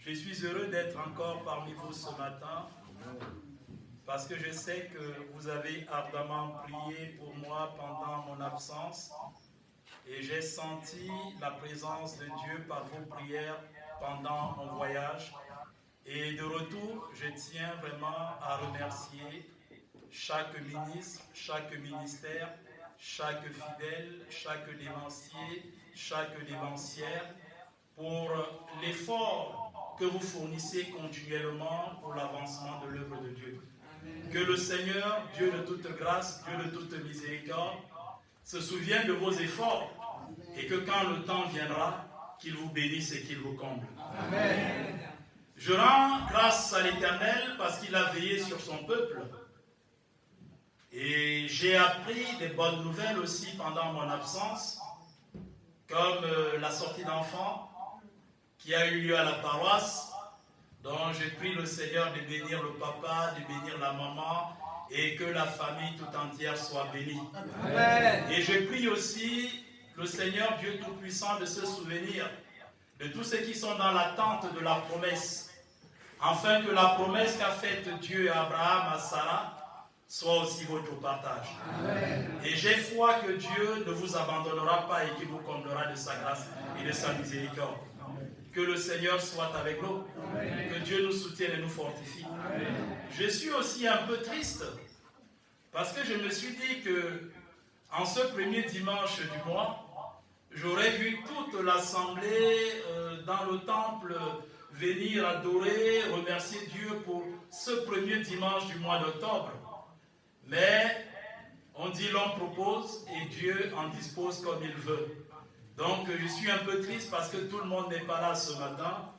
Je suis heureux d'être encore parmi vous ce matin parce que je sais que vous avez ardemment prié pour moi pendant mon absence et j'ai senti la présence de Dieu par vos prières pendant mon voyage. Et de retour, je tiens vraiment à remercier chaque ministre, chaque ministère, chaque fidèle, chaque dévancier, chaque dévancière pour l'effort que vous fournissez continuellement pour l'avancement de l'œuvre de Dieu. Que le Seigneur, Dieu de toute grâce, Dieu de toute miséricorde, se souvienne de vos efforts et que quand le temps viendra, qu'il vous bénisse et qu'il vous comble. Amen. Je rends grâce à l'Éternel parce qu'il a veillé sur son peuple. Et j'ai appris des bonnes nouvelles aussi pendant mon absence, comme la sortie d'enfants qui a eu lieu à la paroisse, dont je prie le Seigneur de bénir le papa, de bénir la maman, et que la famille tout entière soit bénie. Amen. Et je prie aussi le Seigneur Dieu Tout-Puissant de se souvenir de tous ceux qui sont dans l'attente de la promesse, afin que la promesse qu'a faite Dieu à Abraham, à Sarah, soit aussi votre partage. Amen. Et j'ai foi que Dieu ne vous abandonnera pas et qu'il vous comblera de sa grâce et de sa miséricorde. Amen. Que le Seigneur soit avec nous. Amen. Que Dieu nous soutienne et nous fortifie. Amen. Je suis aussi un peu triste parce que je me suis dit que en ce premier dimanche du mois, j'aurais vu toute l'assemblée dans le temple venir adorer, remercier Dieu pour ce premier dimanche du mois d'octobre. Mais on dit l'homme propose et Dieu en dispose comme il veut. Donc je suis un peu triste parce que tout le monde n'est pas là ce matin.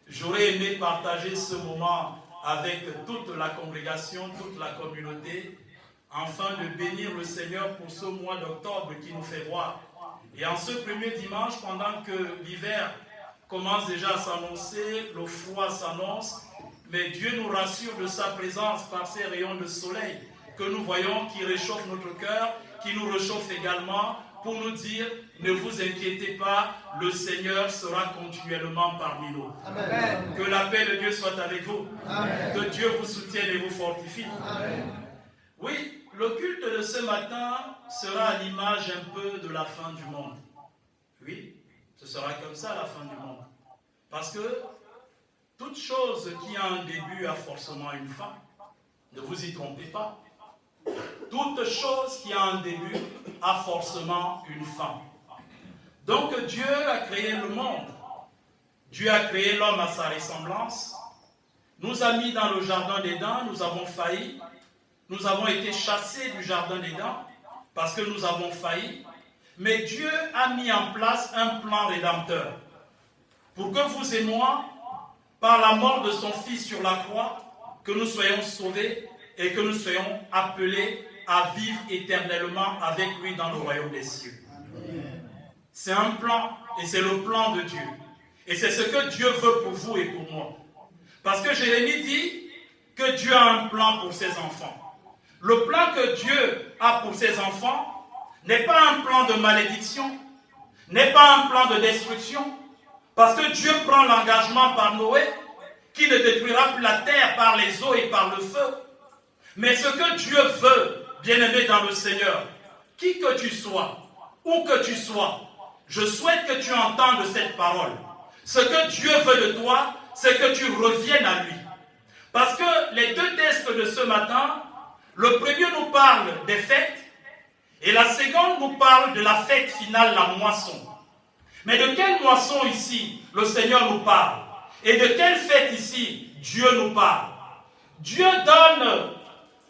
J'aurais aimé partager ce moment avec toute la congrégation, toute la communauté, afin de bénir le Seigneur pour ce mois d'octobre qui nous fait voir. Et en ce premier dimanche, pendant que l'hiver commence déjà à s'annoncer, le froid s'annonce, mais Dieu nous rassure de sa présence par ses rayons de soleil que nous voyons qui réchauffent notre cœur, qui nous réchauffe également pour nous dire, ne vous inquiétez pas, le Seigneur sera continuellement parmi nous. Amen. Que la paix de Dieu soit avec vous. Amen. Que Dieu vous soutienne et vous fortifie. Amen. Oui, le culte de ce matin sera à l'image un peu de la fin du monde. Oui, ce sera comme ça la fin du monde. Parce que toute chose qui a un début a forcément une fin. Ne vous y trompez pas. Toute chose qui a un début a forcément une fin. Donc Dieu a créé le monde. Dieu a créé l'homme à sa ressemblance. Nous a mis dans le jardin d'Éden, nous avons failli. Nous avons été chassés du jardin d'Éden parce que nous avons failli. Mais Dieu a mis en place un plan rédempteur pour que vous et moi, par la mort de son Fils sur la croix, que nous soyons sauvés et que nous soyons appelés à vivre éternellement avec lui dans le royaume des cieux. C'est un plan et c'est le plan de Dieu. Et c'est ce que Dieu veut pour vous et pour moi. Parce que Jérémie dit que Dieu a un plan pour ses enfants. Le plan que Dieu a pour ses enfants n'est pas un plan de malédiction, n'est pas un plan de destruction, parce que Dieu prend l'engagement par Noé qui ne détruira plus la terre par les eaux et par le feu. Mais ce que Dieu veut, bien-aimé dans le Seigneur, qui que tu sois, où que tu sois, je souhaite que tu entendes cette parole. Ce que Dieu veut de toi, c'est que tu reviennes à lui. Parce que les deux textes de ce matin, le premier nous parle des fêtes et la seconde nous parle de la fête finale, la moisson. Mais de quelle moisson ici le Seigneur nous parle? Et de quelle fête ici Dieu nous parle? Dieu donne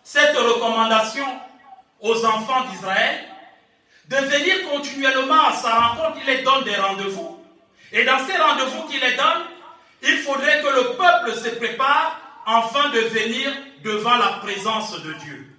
cette recommandation aux enfants d'Israël de venir continuellement à sa rencontre. Il les donne des rendez-vous. Et dans ces rendez-vous qu'il les donne, il faudrait que le peuple se prépare afin de venir devant la présence de Dieu.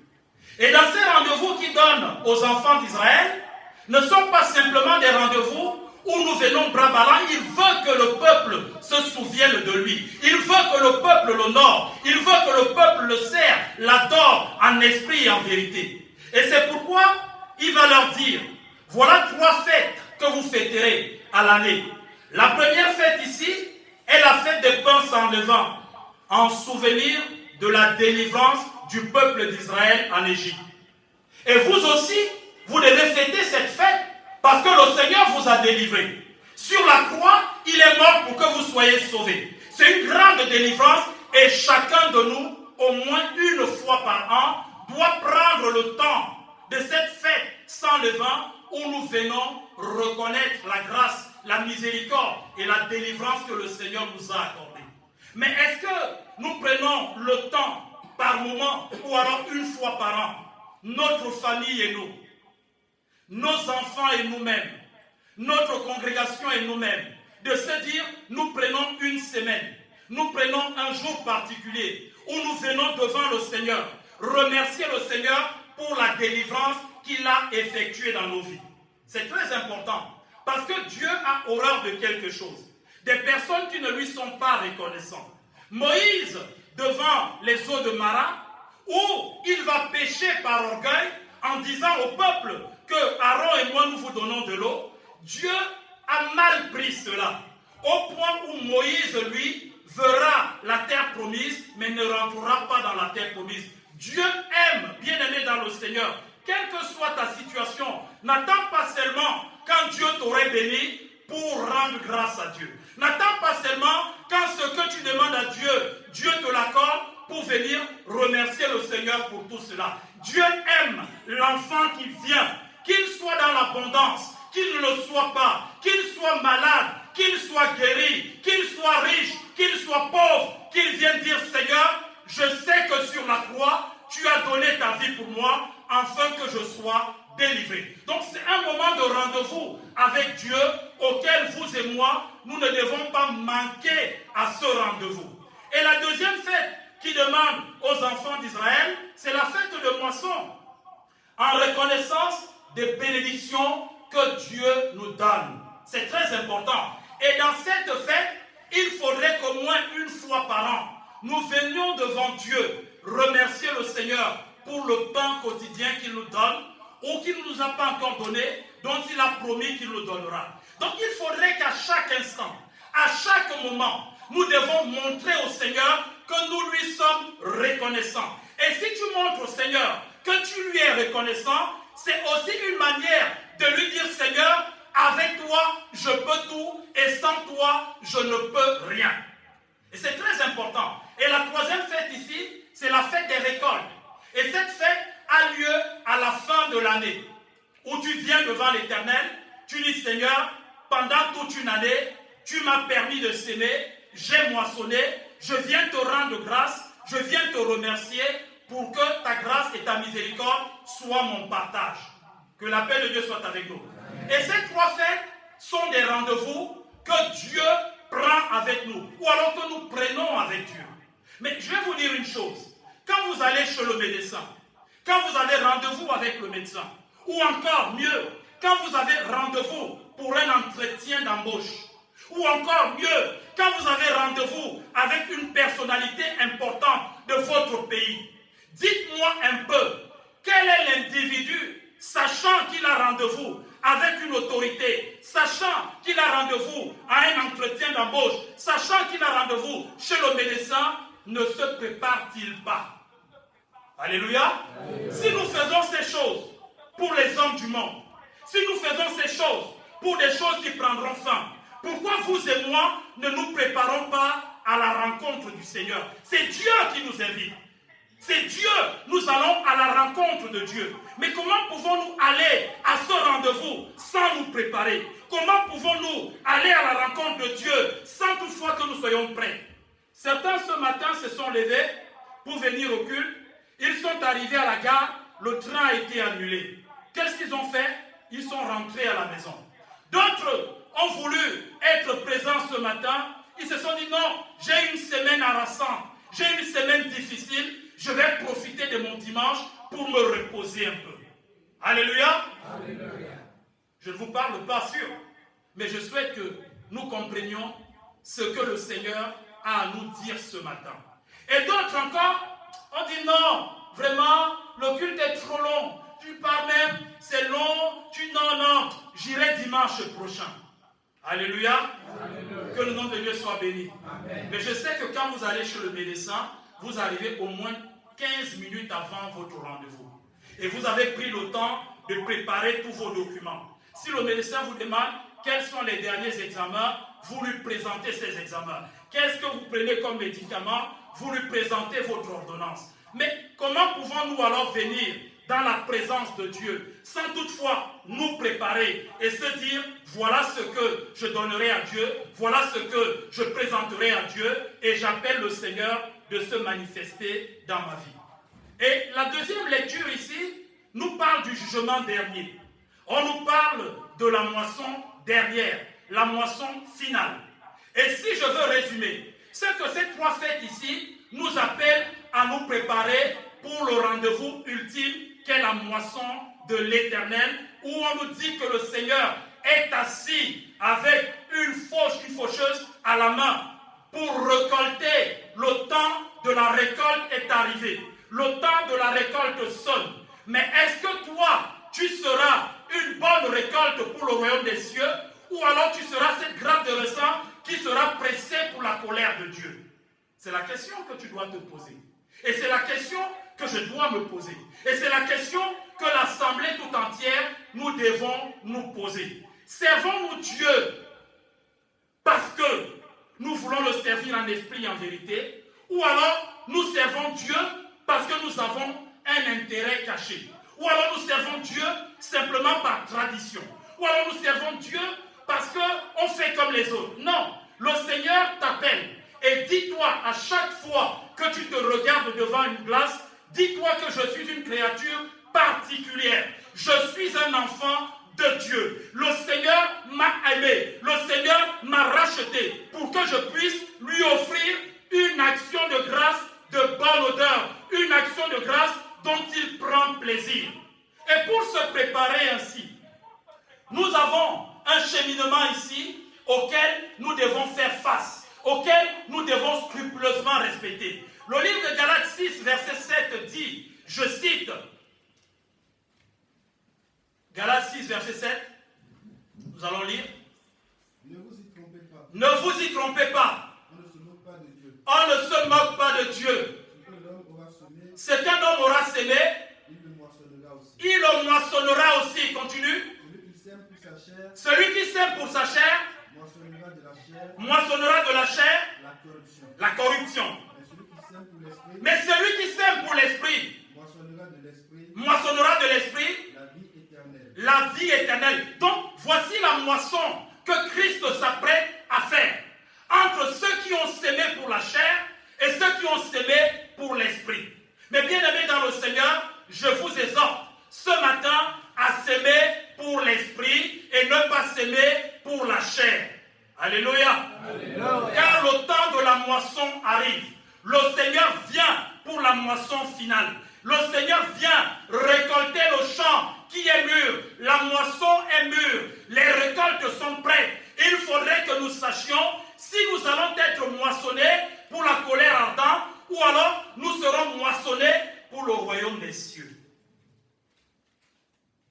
Et dans ces rendez-vous qu'il donne aux enfants d'Israël, ne sont pas simplement des rendez-vous où nous venons bras ballants. Il veut que le peuple se souvienne de lui. Il veut que le peuple l'honore. Il veut que le peuple le sert, l'adore en esprit et en vérité. Et c'est pourquoi il va leur dire, voilà 3 fêtes que vous fêterez à l'année. La première fête ici, et la fête des pains sans levain, en souvenir de la délivrance du peuple d'Israël en Égypte. Et vous aussi, vous devez fêter cette fête parce que le Seigneur vous a délivré. Sur la croix, il est mort pour que vous soyez sauvés. C'est une grande délivrance et chacun de nous, au moins une fois par an, doit prendre le temps de cette fête sans levain où nous venons reconnaître la grâce, la miséricorde et la délivrance que le Seigneur nous a accordée. Mais est-ce que nous prenons le temps par moment ou alors une fois par an, notre famille et nous, nos enfants et nous-mêmes, notre congrégation et nous-mêmes, de se dire, nous prenons une semaine, nous prenons un jour particulier où nous venons devant le Seigneur, remercier le Seigneur pour la délivrance qu'il a effectuée dans nos vies. C'est très important parce que Dieu a horreur de quelque chose. Des personnes qui ne lui sont pas reconnaissantes. Moïse, devant les eaux de Mara, où il va pécher par orgueil en disant au peuple que Aaron et moi nous vous donnons de l'eau, Dieu a mal pris cela, au point où Moïse, lui, verra la terre promise, mais ne rentrera pas dans la terre promise. Dieu aime, bien-aimé dans le Seigneur, quelle que soit ta situation, n'attends pas seulement quand Dieu t'aurait béni pour rendre grâce à Dieu. N'attends pas seulement quand ce que tu demandes à Dieu, Dieu te l'accorde pour venir remercier le Seigneur pour tout cela. Dieu aime l'enfant qui vient, qu'il soit dans l'abondance, qu'il ne le soit pas, qu'il soit malade, qu'il soit guéri, qu'il soit riche, qu'il soit pauvre, qu'il vienne dire Seigneur, je sais que sur la croix, tu as donné ta vie pour moi, afin que je sois délivré. Donc c'est un moment de rendez-vous avec Dieu auquel vous et moi, nous ne devons pas manquer à ce rendez-vous. Et la deuxième fête qui demande aux enfants d'Israël, c'est la fête de moisson, en reconnaissance des bénédictions que Dieu nous donne. C'est très important. Et dans cette fête, il faudrait qu'au moins une fois par an, nous venions devant Dieu remercier le Seigneur pour le pain quotidien qu'il nous donne ou qu'il ne nous a pas encore donné, dont il a promis qu'il nous donnera. Donc il faudrait qu'à chaque instant, à chaque moment, nous devons montrer au Seigneur que nous lui sommes reconnaissants. Et si tu montres au Seigneur que tu lui es reconnaissant, c'est aussi une manière de lui dire Seigneur, avec toi, je peux tout et sans toi, je ne peux rien. Et c'est très important. Et la troisième fête ici, c'est la fête des récoltes. Et cette fête a lieu à la fin de l'année, où tu viens devant l'Éternel, tu dis Seigneur, pendant toute une année, tu m'as permis de s'aimer, j'ai moissonné, je viens te rendre grâce, je viens te remercier pour que ta grâce et ta miséricorde soient mon partage. Que la paix de Dieu soit avec nous. Et ces trois fêtes sont des rendez-vous que Dieu prend avec nous, ou alors que nous prenons avec Dieu. Mais je vais vous dire une chose, quand vous allez chez le médecin, quand vous avez rendez-vous avec le médecin, ou encore mieux, quand vous avez rendez-vous pour un entretien d'embauche, ou encore mieux, quand vous avez rendez-vous avec une personnalité importante de votre pays, dites-moi un peu, quel est l'individu, sachant qu'il a rendez-vous avec une autorité, sachant qu'il a rendez-vous à un entretien d'embauche, sachant qu'il a rendez-vous chez le médecin, ne se prépare-t-il pas? Alléluia. Si nous faisons ces choses pour les hommes du monde, si nous faisons ces choses pour des choses qui prendront fin, pourquoi vous et moi ne nous préparons pas à la rencontre du Seigneur? C'est Dieu qui nous invite. C'est Dieu, nous allons à la rencontre de Dieu. Mais comment pouvons-nous aller à ce rendez-vous sans nous préparer? Comment pouvons-nous aller à la rencontre de Dieu sans toutefois que nous soyons prêts? Certains ce matin se sont levés pour venir au culte. Ils sont arrivés à la gare, le train a été annulé. Qu'est-ce qu'ils ont fait? Ils sont rentrés à la maison. D'autres ont voulu être présents ce matin. Ils se sont dit non, j'ai une semaine harassante, j'ai une semaine difficile. Je vais profiter de mon dimanche pour me reposer un peu. Alléluia. Alléluia. Je ne vous parle pas sûr, mais je souhaite que nous comprenions ce que le Seigneur a à nous dire ce matin. Et d'autres encore, on dit non, vraiment, le culte est trop long. Tu parles même, c'est long, non, j'irai dimanche prochain. Alléluia. Que le nom de Dieu soit béni. Amen. Mais je sais que quand vous allez chez le médecin, vous arrivez au moins 15 minutes avant votre rendez-vous. Et vous avez pris le temps de préparer tous vos documents. Si le médecin vous demande quels sont les derniers examens, vous lui présentez ces examens. Qu'est-ce que vous prenez comme médicament? Vous lui présentez votre ordonnance. Mais comment pouvons-nous alors venir dans la présence de Dieu sans toutefois nous préparer et se dire voilà ce que je donnerai à Dieu, voilà ce que je présenterai à Dieu et j'appelle le Seigneur de se manifester dans ma vie. Et la deuxième lecture ici nous parle du jugement dernier. On nous parle de la moisson dernière, la moisson finale. Et si je veux résumer, c'est que ces trois fêtes ici nous appellent à nous préparer pour le rendez-vous ultime qu'est la moisson de l'Éternel, où on nous dit que le Seigneur est assis avec une faucheuse à la main pour récolter. Le temps de la récolte est arrivé. Le temps de la récolte sonne. Mais est-ce que toi, tu seras une bonne récolte pour le royaume des cieux, ou alors tu seras cette grappe de raisin qui sera pressée pour la colère de Dieu? C'est la question que tu dois te poser. Et c'est la question que je dois me poser. Et c'est la question que l'Assemblée tout entière, nous devons nous poser. Servons-nous Dieu parce que nous voulons le servir en esprit et en vérité, ou alors nous servons Dieu parce que nous avons un intérêt caché, ou alors nous servons Dieu simplement par tradition, ou alors nous servons Dieu parce qu'on fait comme les autres. Non, le Seigneur t'appelle et dis-toi à chaque fois que tu te regardes devant une glace, dis-toi que je suis une créature particulière. Je suis un enfant de Dieu. Le Seigneur m'a aimé. Le Seigneur m'a racheté pour que je puisse lui offrir une action de grâce de bonne odeur. Une action de grâce dont il prend plaisir. Et pour se préparer ainsi, nous avons un cheminement ici auquel nous devons faire face, auquel nous devons scrupuleusement respecter. Le livre de Galates 6, verset 7 dit, je cite, Galates 6, verset 7, nous allons lire. Ne vous y trompez pas. Ne vous y trompez pas. On ne se moque pas de Dieu. On ne se moque pas de Dieu. Ce qu'un homme aura semé, il le moissonnera aussi. Il le moissonnera aussi. Continue. Celui qui sème pour sa chair, moissonnera de la chair, la corruption. Mais celui qui sème pour l'esprit, moissonnera de l'esprit, la vie éternelle. Donc, voici la moisson que Christ s'apprête à faire entre ceux qui ont sémé pour la chair et ceux qui ont sémé pour l'esprit. Mais bien aimés dans le Seigneur, je vous exhorte ce matin à s'aimer pour l'esprit et ne pas s'aimer pour la chair. Alléluia. Alléluia. Car le temps de la moisson arrive. Le Seigneur vient pour la moisson finale. Le Seigneur vient récolter le champ qui est mûr. La moisson est mûre. Les récoltes sont prêtes. Il faudrait que nous sachions si nous allons être moissonnés pour la colère ardente ou alors nous serons moissonnés pour le royaume des cieux.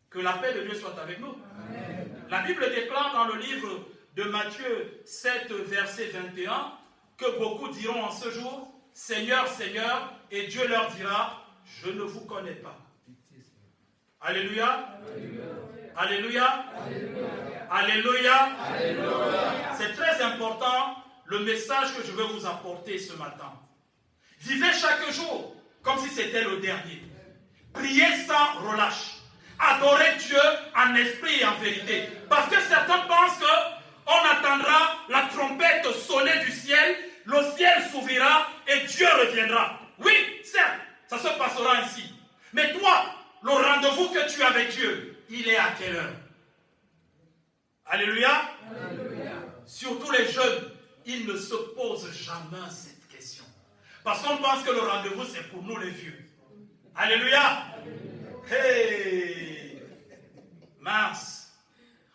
Que la paix de Dieu soit avec nous. Amen. La Bible déclare dans le livre de Matthieu 7, verset 21, que beaucoup diront en ce jour, Seigneur, Seigneur, et Dieu leur dira, je ne vous connais pas. Alléluia. Alléluia. Alléluia. Alléluia. Alléluia. C'est très important le message que je veux vous apporter ce matin. Vivez chaque jour comme si c'était le dernier. Priez sans relâche. Adorez Dieu en esprit et en vérité. Parce que certains pensent qu'on attendra la trompette sonner du ciel, le ciel s'ouvrira et Dieu reviendra. Oui, certes, ça se passera ainsi. Mais toi, le rendez-vous que tu as avec Dieu, il est à quelle heure? Alléluia. Alléluia. Surtout les jeunes, ils ne se posent jamais cette question. Parce qu'on pense que le rendez-vous, c'est pour nous les vieux. Alléluia. Hey! Mince.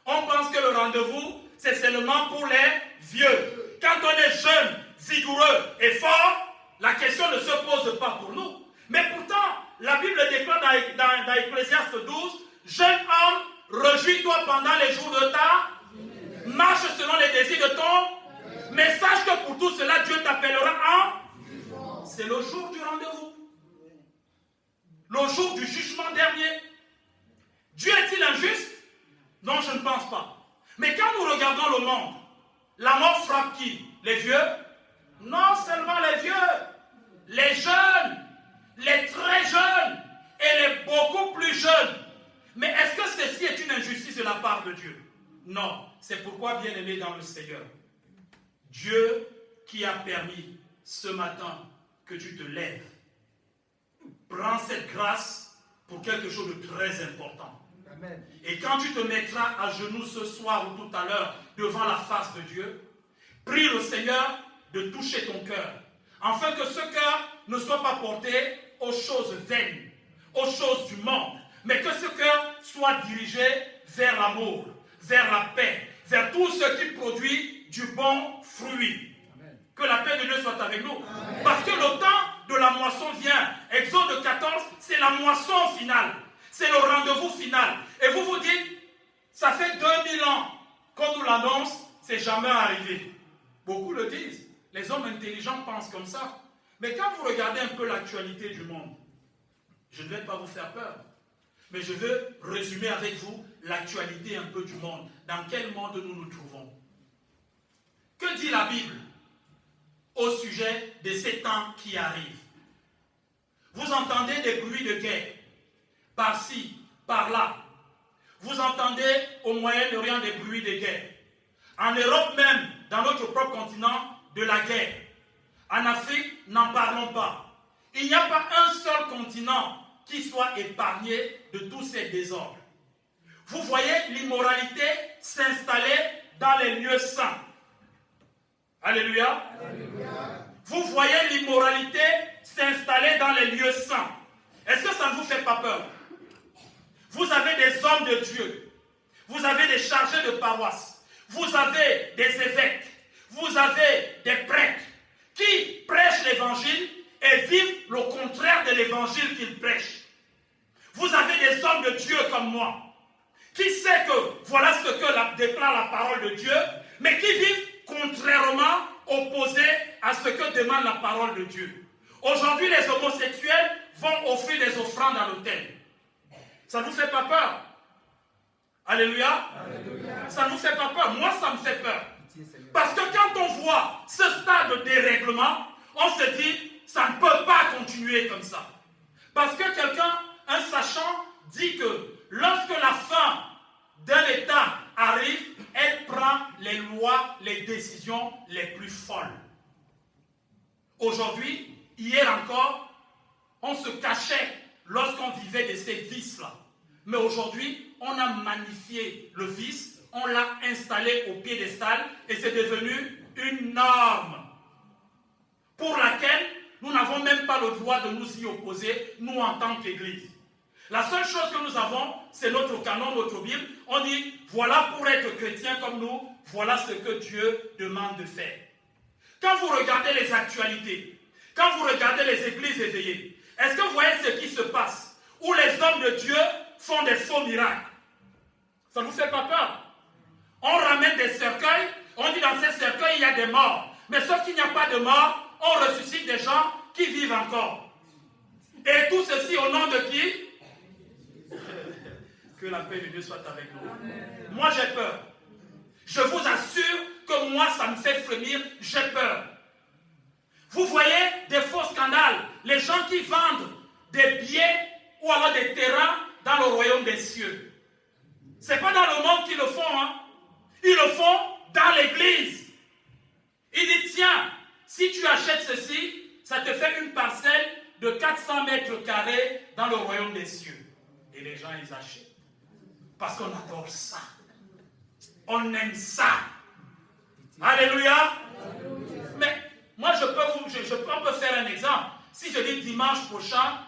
On pense que le rendez-vous, c'est seulement pour les vieux. Quand on est jeune, vigoureux et fort, la question ne se pose pas pour nous. Mais pourtant, la Bible déclare dans Ecclésiaste 12, jeune homme, réjouis-toi pendant les jours de ta Marche selon les désirs de ton. Mais sache que pour tout cela, Dieu t'appellera en. C'est le jour du rendez-vous. Le jour du jugement dernier. Dieu est-il injuste? Non, je ne pense pas. Mais quand nous regardons le monde, la mort frappe qui? Les vieux? Non seulement les vieux, les jeunes, les très jeunes et les beaucoup plus jeunes. Mais est-ce que ceci est une injustice de la part de Dieu? Non. C'est pourquoi, bien-aimé dans le Seigneur, Dieu qui a permis ce matin que tu te lèves, prends cette grâce pour quelque chose de très important. Amen. Et quand tu te mettras à genoux ce soir ou tout à l'heure devant la face de Dieu, prie le Seigneur de toucher ton cœur, afin que ce cœur ne soit pas porté aux choses vaines, aux choses du monde, mais que ce cœur soit dirigé vers l'amour, vers la paix, vers tout ce qui produit du bon fruit. Amen. Que la paix de Dieu soit avec nous. Amen. Parce que le temps de la moisson vient. Exode 14, c'est la moisson finale. C'est le rendez-vous final. Et vous vous dites, ça fait 2000 ans qu'on nous l'annonce, c'est jamais arrivé. Beaucoup le disent. Les hommes intelligents pensent comme ça. Mais quand vous regardez un peu l'actualité du monde, je ne vais pas vous faire peur, mais je veux résumer avec vous l'actualité un peu du monde. Dans quel monde nous nous trouvons? Que dit la Bible au sujet de ces temps qui arrivent? Vous entendez des bruits de guerre, par-ci, par-là. Vous entendez au Moyen-Orient des bruits de guerre. En Europe même, dans notre propre continent, de la guerre. En Afrique, n'en parlons pas. Il n'y a pas un seul continent qui soit épargné de tous ces désordres. Vous voyez l'immoralité s'installer dans les lieux saints. Alléluia. Alléluia. Vous voyez l'immoralité s'installer dans les lieux saints. Est-ce que ça ne vous fait pas peur? Vous avez des hommes de Dieu. Vous avez des chargés de paroisse. Vous avez des évêques. Vous avez des prêtres qui prêchent l'évangile et vivent le contraire de l'évangile qu'ils prêchent. Vous avez des hommes de Dieu comme moi qui savent que voilà ce que déclare la parole de Dieu, mais qui vivent contrairement, opposés à ce que demande la parole de Dieu. Aujourd'hui, les homosexuels vont offrir des offrandes à l'autel. Ça ne vous fait pas peur? Alléluia. Alléluia. Ça ne vous fait pas peur? Moi, ça me fait peur. Parce que quand on voit ce stade de dérèglement, on se dit, ça ne peut pas continuer comme ça. Parce que quelqu'un, un sachant, dit que lorsque la fin d'un État arrive, elle prend les lois, les décisions les plus folles. Aujourd'hui, hier encore, on se cachait lorsqu'on vivait de ces vices-là. Mais aujourd'hui, on a magnifié le vice, on l'a installé au piédestal et c'est devenu une norme pour laquelle nous n'avons même pas le droit de nous y opposer, nous en tant qu'Église. La seule chose que nous avons, c'est notre canon, notre Bible. On dit, voilà pour être chrétien comme nous, voilà ce que Dieu demande de faire. Quand vous regardez les actualités, quand vous regardez les églises éveillées, est-ce que vous voyez ce qui se passe? Où les hommes de Dieu font des faux miracles. Ça ne vous fait pas peur? On ramène des cercueils, on dit dans ces cercueils il y a des morts. Mais sauf qu'il n'y a pas de morts, on ressuscite des gens qui vivent encore. Et tout ceci au nom de qui? Que la paix de Dieu soit avec nous. Amen. Moi j'ai peur. Je vous assure que moi ça me fait frémir, j'ai peur. Vous voyez des faux scandales, les gens qui vendent des biens ou alors des terrains dans le royaume des cieux. Ce n'est pas dans le monde qu'ils le font, hein. Ils le font dans l'église. Il dit, tiens, si tu achètes ceci, ça te fait une parcelle de 400 mètres carrés dans le royaume des cieux. Et les gens, ils achètent. Parce qu'on adore ça. On aime ça. Alléluia. Alléluia. Mais moi, on peut faire un exemple. Si je dis dimanche prochain,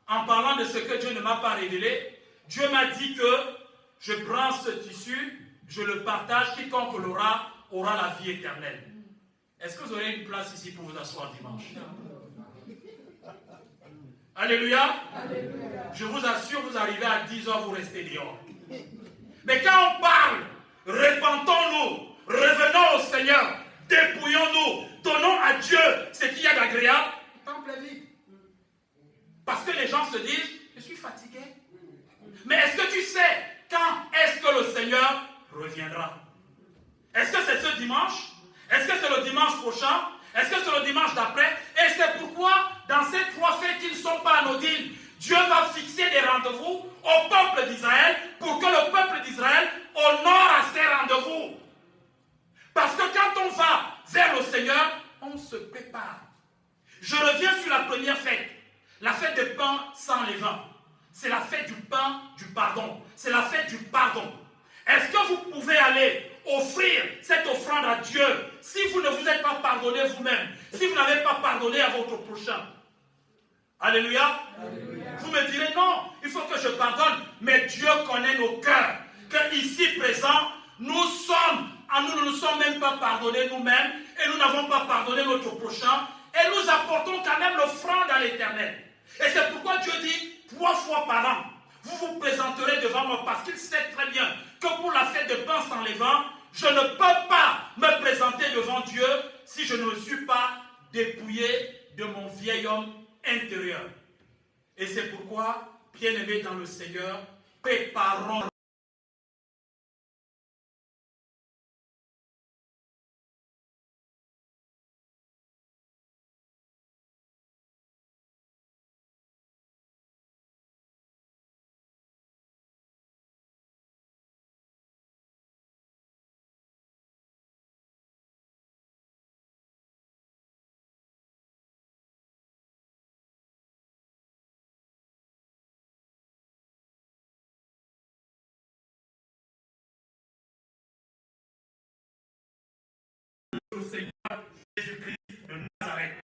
en parlant de ce que Dieu ne m'a pas révélé, Dieu m'a dit que je prends ce tissu, je le partage, quiconque l'aura aura la vie éternelle. Est-ce que vous aurez une place ici pour vous asseoir dimanche? Alléluia. Alléluia. Je vous assure, vous arrivez à 10h, vous restez dehors. Mais quand on parle, répentons-nous, Seigneur reviendra. Est-ce que c'est ce dimanche? Est-ce que c'est le dimanche prochain? Est-ce que c'est le dimanche d'après? Et c'est pourquoi, dans ces trois fêtes qui ne sont pas anodines, Dieu va fixer des rendez-vous au peuple d'Israël pour que le peuple d'Israël honore à ces rendez-vous. Parce que quand on va vers le Seigneur, on se prépare. Je reviens sur la première fête, la fête des pains sans levain. C'est la fête du pain du pardon. C'est la fête du pardon. Est-ce que vous pouvez aller offrir cette offrande à Dieu si vous ne vous êtes pas pardonné vous-même, si vous n'avez pas pardonné à votre prochain? Alléluia. Alléluia. Vous me direz non, il faut que je pardonne, mais Dieu connaît nos cœurs. Que ici présent, nous ne nous sommes même pas pardonnés nous-mêmes et nous n'avons pas pardonné notre prochain et nous apportons quand même l'offrande à l'Éternel. Et c'est pourquoi Dieu dit 3 fois par an, vous vous présenterez devant moi parce qu'il sait très bien que pour la fête de pain sans levain, je ne peux pas me présenter devant Dieu si je ne me suis pas dépouillé de mon vieil homme intérieur. Et c'est pourquoi, bien-aimés dans le Seigneur, préparons le Seigneur Jésus-Christ de Nazareth.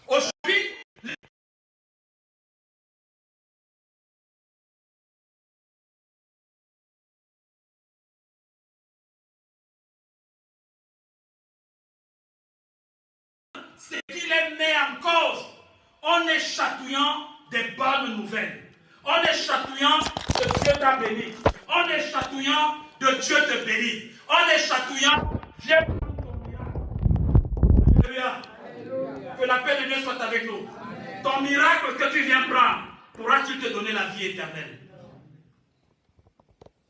Aujourd'hui, c'est qu'il est mis en cause en échatouillant des bonnes nouvelles, en échatouillant de Dieu t'a béni, en échatouillant de Dieu te bénit, en échatouillant Dieu prend ton miracle. Alléluia. Alléluia. Que la paix de Dieu soit avec nous. Amen. Ton miracle que tu viens prendre pourra-t-il te donner la vie éternelle?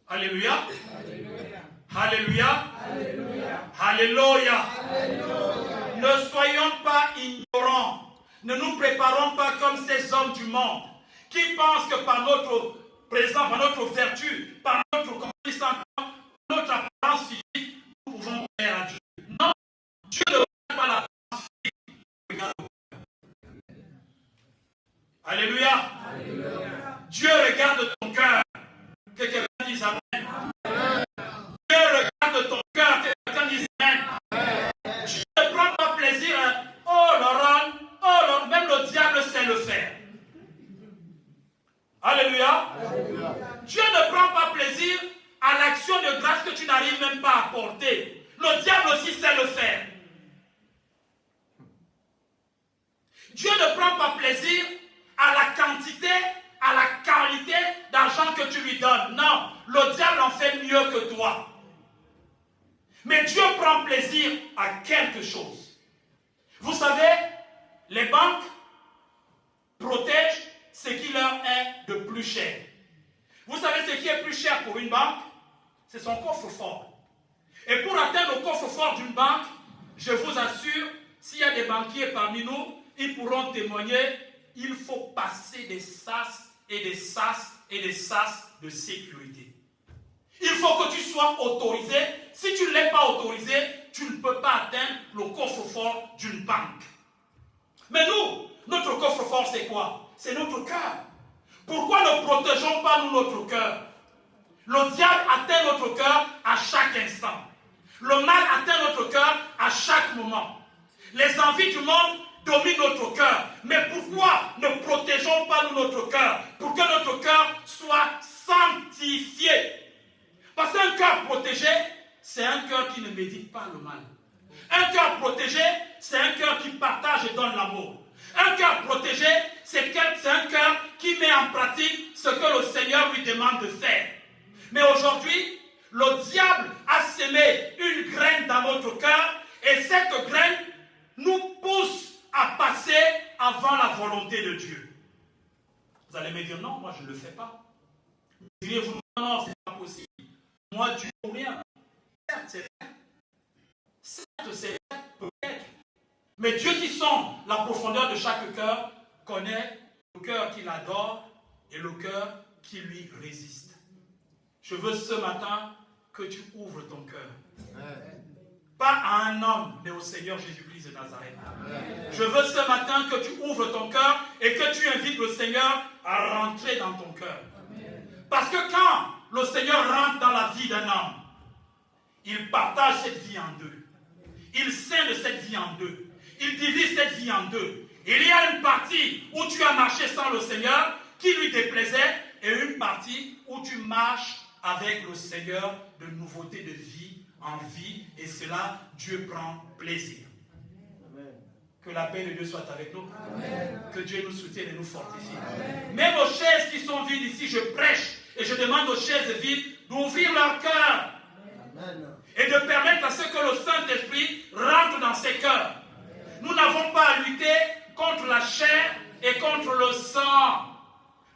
Alléluia. Alléluia. Alléluia. Alléluia. Alléluia. Ne soyons pas ignorants. Ne nous préparons pas comme ces hommes du monde qui pensent que par notre présence, par notre vertu, par notre connaissance, par notre apparence physique, nous pouvons plaire à Dieu. Non, Dieu ne regarde pas l'apparence physique. Regarde au cœur. Alléluia. Alléluia. Dieu regarde ton cœur. Que quelqu'un dise Amen. Amen. Dieu regarde ton cœur. Que quelqu'un dise Amen. Amen. Dieu ne prend pas plaisir. Oh Laurent, même le diable sait le faire. Alléluia. Alléluia. Dieu ne prend pas plaisir à l'action de grâce que tu n'arrives même pas à porter. Le diable aussi sait le faire. Dieu ne prend pas plaisir à la quantité, à la qualité d'argent que tu lui donnes. Non, le diable en fait mieux que toi. Mais Dieu prend plaisir à quelque chose. Vous savez, les banques protègent ce qui leur est de plus cher. Vous savez ce qui est plus cher pour une banque? C'est son coffre-fort. Et pour atteindre le coffre-fort d'une banque, je vous assure, s'il y a des banquiers parmi nous, ils pourront témoigner, il faut passer des sas et des sas et des sas de sécurité. Il faut que tu sois autorisé. Si tu ne l'es pas autorisé, tu ne peux pas atteindre le coffre-fort d'une banque. Mais nous, notre coffre-fort, c'est quoi? C'est notre cœur. Pourquoi ne protégeons pas nous notre cœur? Le diable atteint notre cœur à chaque instant. Le mal atteint notre cœur à chaque moment. Les envies du monde dominent notre cœur. Mais pourquoi ne protégeons pas nous notre cœur? Pour que notre cœur soit sanctifié. Parce qu'un cœur protégé, c'est un cœur qui ne médite pas le mal. Un cœur protégé, c'est un cœur qui partage et donne l'amour. Un cœur protégé, c'est un cœur qui met en pratique ce que le Seigneur lui demande de faire. Mais aujourd'hui, le diable a semé une graine dans notre cœur et cette graine nous pousse à passer avant la volonté de Dieu. Vous allez me dire, non, moi je ne le fais pas. Diriez-vous, non, c'est pas possible. moi Dieu ou rien. Certes, c'est vrai. Certes, c'est vrai, peut-être. Mais Dieu qui sonde la profondeur de chaque cœur connaît le cœur qui l'adore et le cœur qui lui résiste. Je veux ce matin que tu ouvres ton cœur. Pas à un homme, mais au Seigneur Jésus-Christ de Nazareth. Je veux ce matin que tu ouvres ton cœur et que tu invites le Seigneur à rentrer dans ton cœur. Parce que quand le Seigneur rentre dans la vie d'un homme, il partage cette vie en deux. Il scinde cette vie en deux. Il divise cette vie en deux. Il y a une partie où tu as marché sans le Seigneur, qui lui déplaisait, et une partie où tu marches avec le Seigneur de nouveauté de vie en vie, et cela, Dieu prend plaisir. Amen. Que la paix de Dieu soit avec nous. Amen. Que Dieu nous soutienne et nous fortifie. Amen. Même aux chaises qui sont vides ici, je prêche et je demande aux chaises vides d'ouvrir leur cœur. Amen. Et de permettre à ce que le Saint-Esprit rentre dans ces cœurs. Amen. Nous n'avons pas à lutter contre la chair et contre le sang.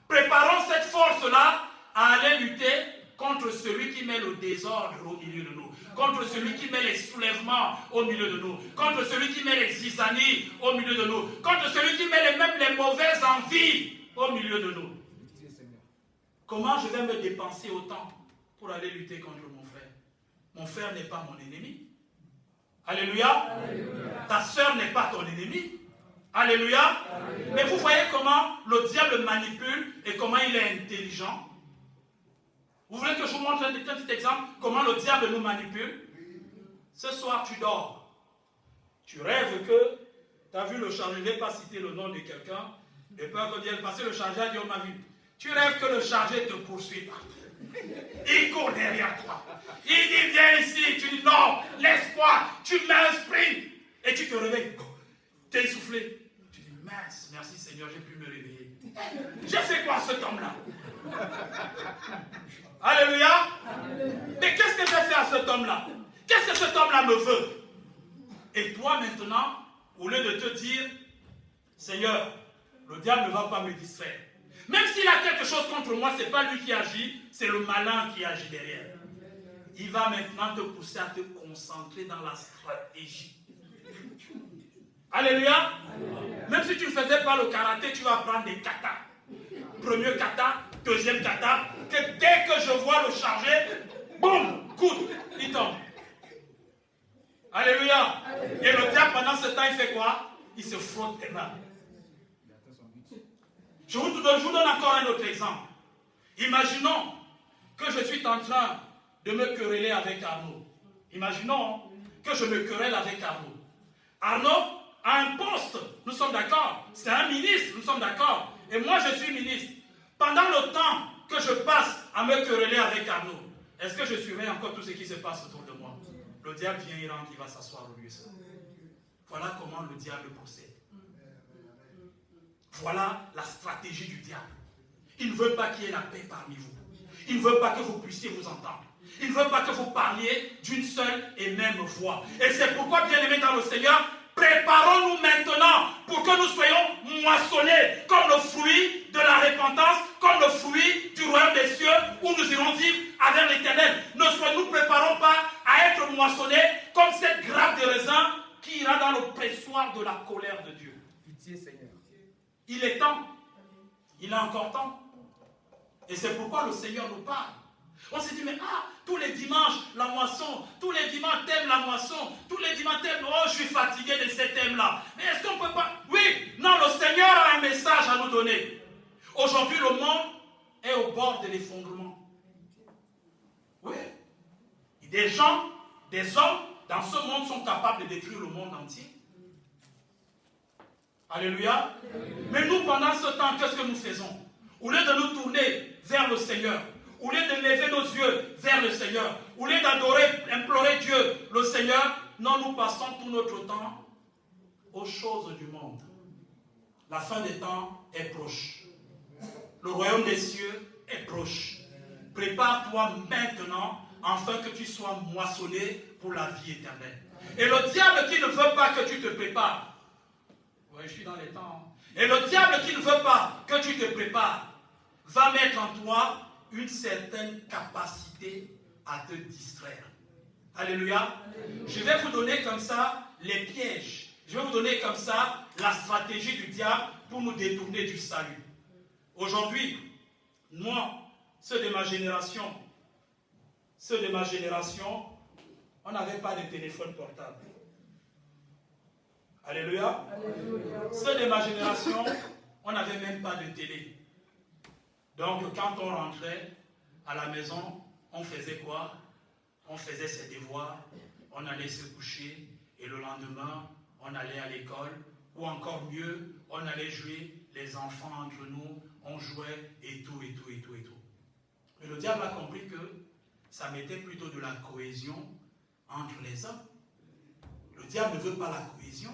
Préparons cette force-là à aller lutter contre celui qui met le désordre au milieu de nous, contre celui qui met les soulèvements au milieu de nous, contre celui qui met les zizanies au milieu de nous, contre celui qui met même les mauvaises envies au milieu de nous. Comment je vais me dépenser autant pour aller lutter contre mon frère? Mon frère n'est pas mon ennemi. Alléluia. Alléluia. Ta sœur n'est pas ton ennemi. Alléluia. Alléluia. Mais vous voyez comment le diable manipule et comment il est intelligent. Vous voulez que je vous montre un petit exemple comment le diable nous manipule? Ce soir, tu dors. Tu rêves que tu as vu le chargeur. Je ne vais pas citer le nom de quelqu'un. De peur que Dieu passe le chargeur dit on m'a vu. Tu rêves que le chargeur te poursuit. Il court derrière toi. Il dit viens ici. Tu dis non, laisse-moi. Tu mets un sprint. Et tu te réveilles. Tu es essoufflé. Tu dis mince, merci Seigneur, j'ai pu me réveiller. J'ai fait quoi à cet homme-là? Alléluia. Mais qu'est-ce que j'ai fait à cet homme-là? Qu'est-ce que cet homme-là me veut? Et toi maintenant, au lieu de te dire, Seigneur, le diable ne va pas me distraire. Même s'il a quelque chose contre moi, ce n'est pas lui qui agit, c'est le malin qui agit derrière. Il va maintenant te pousser à te concentrer dans la stratégie. Alléluia. Même si tu ne faisais pas le karaté, tu vas apprendre des katas. Premier kata, deuxième kata, que dès que je vois le charger, boum, coude, il tombe. Alléluia. Et le diable, pendant ce temps, il fait quoi? Il se frotte les mains. Je vous donne encore un autre exemple. Imaginons que je suis en train de me quereller avec Arnaud. Imaginons que je me querelle avec Arnaud. Arnaud a un poste, nous sommes d'accord. C'est un ministre, nous sommes d'accord. Et moi, je suis ministre. Pendant le temps que je passe à me quereller avec Arnaud, est-ce que je surveille encore tout ce qui se passe autour de moi? Le diable vient, il rentre, il va s'asseoir au lieu seul. Voilà comment le diable procède. Voilà la stratégie du diable. Il ne veut pas qu'il y ait la paix parmi vous. Il ne veut pas que vous puissiez vous entendre. Il ne veut pas que vous parliez d'une seule et même voix. Et c'est pourquoi, bien aimés dans le Seigneur, préparons-nous maintenant pour que nous soyons moissonnés comme le fruit de la repentance, comme le fruit du royaume des cieux où nous irons vivre avec l'Éternel. Ne nous préparons pas à être moissonnés comme cette grappe de raisin qui ira dans le pressoir de la colère de Dieu. Pitié, Seigneur. Il est temps. Il a encore temps. Et c'est pourquoi le Seigneur nous parle. On s'est dit, mais tous les dimanches, la moisson, tous les dimanches, thème la moisson, tous les dimanches, thème, je suis fatigué de ces thèmes-là. Mais est-ce qu'on ne peut pas... Oui, non, le Seigneur a un message à nous donner. Aujourd'hui, le monde est au bord de l'effondrement. Oui. Des gens, des hommes, dans ce monde sont capables de détruire le monde entier. Alléluia. Mais nous, pendant ce temps, qu'est-ce que nous faisons? Au lieu de nous tourner vers le Seigneur, au lieu de lever nos yeux vers le Seigneur, au lieu d'adorer, implorer Dieu, le Seigneur, non, nous passons tout notre temps aux choses du monde. La fin des temps est proche. Le royaume des cieux est proche. Prépare-toi maintenant, afin que tu sois moissonné pour la vie éternelle. Et le diable qui ne veut pas que tu te prépares, oui, je suis dans les temps. Et le diable qui ne veut pas que tu te prépares, va mettre en toi une certaine capacité à te distraire. Alléluia. Je vais vous donner comme ça les pièges. Je vais vous donner comme ça la stratégie du diable pour nous détourner du salut. Aujourd'hui, moi, ceux de ma génération, on n'avait pas de téléphone portable. Alléluia. Alléluia. Ceux de ma génération, on n'avait même pas de télé. Donc, quand on rentrait à la maison, on faisait quoi? On faisait ses devoirs, on allait se coucher, et le lendemain, on allait à l'école, ou encore mieux, on allait jouer, les enfants entre nous, on jouait, et tout. Mais le diable a compris que ça mettait plutôt de la cohésion entre les hommes. Le diable ne veut pas la cohésion.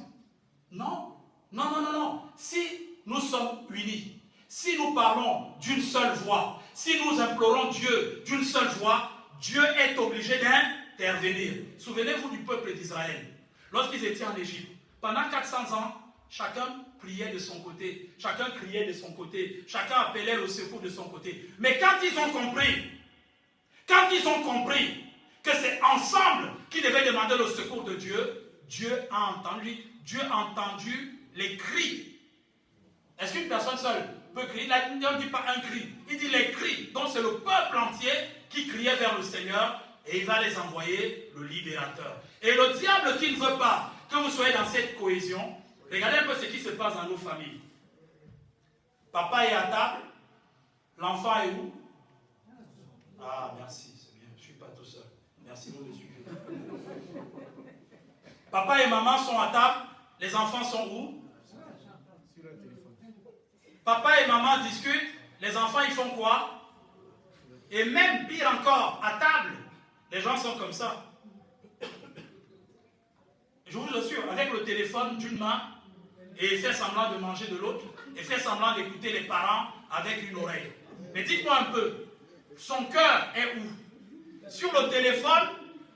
Non. Si nous sommes unis, si nous parlons d'une seule voix, si nous implorons Dieu d'une seule voix, Dieu est obligé d'intervenir. Souvenez-vous du peuple d'Israël. Lorsqu'ils étaient en Égypte, pendant 400 ans, chacun priait de son côté, chacun criait de son côté, chacun appelait le secours de son côté. Mais quand ils ont compris que c'est ensemble qu'ils devaient demander le secours de Dieu, Dieu a entendu les cris. Est-ce qu'une personne seule peut crier? Il ne dit pas un cri, il dit les cris. Donc c'est le peuple entier qui criait vers le Seigneur et il va les envoyer le libérateur. Et le diable qui ne veut pas que vous soyez dans cette cohésion, regardez un peu ce qui se passe dans nos familles. Papa est à table, l'enfant est où? Ah, merci, c'est bien, je ne suis pas tout seul. Merci, vous me suivez. Papa et maman sont à table, les enfants sont où? Sur le téléphone. Papa et maman discutent, les enfants ils font quoi? Et même pire encore, à table, les gens sont comme ça. Je vous assure, avec le téléphone d'une main, et faire semblant de manger de l'autre, et faire semblant d'écouter les parents avec une oreille. Mais dites-moi un peu, son cœur est où? Sur le téléphone,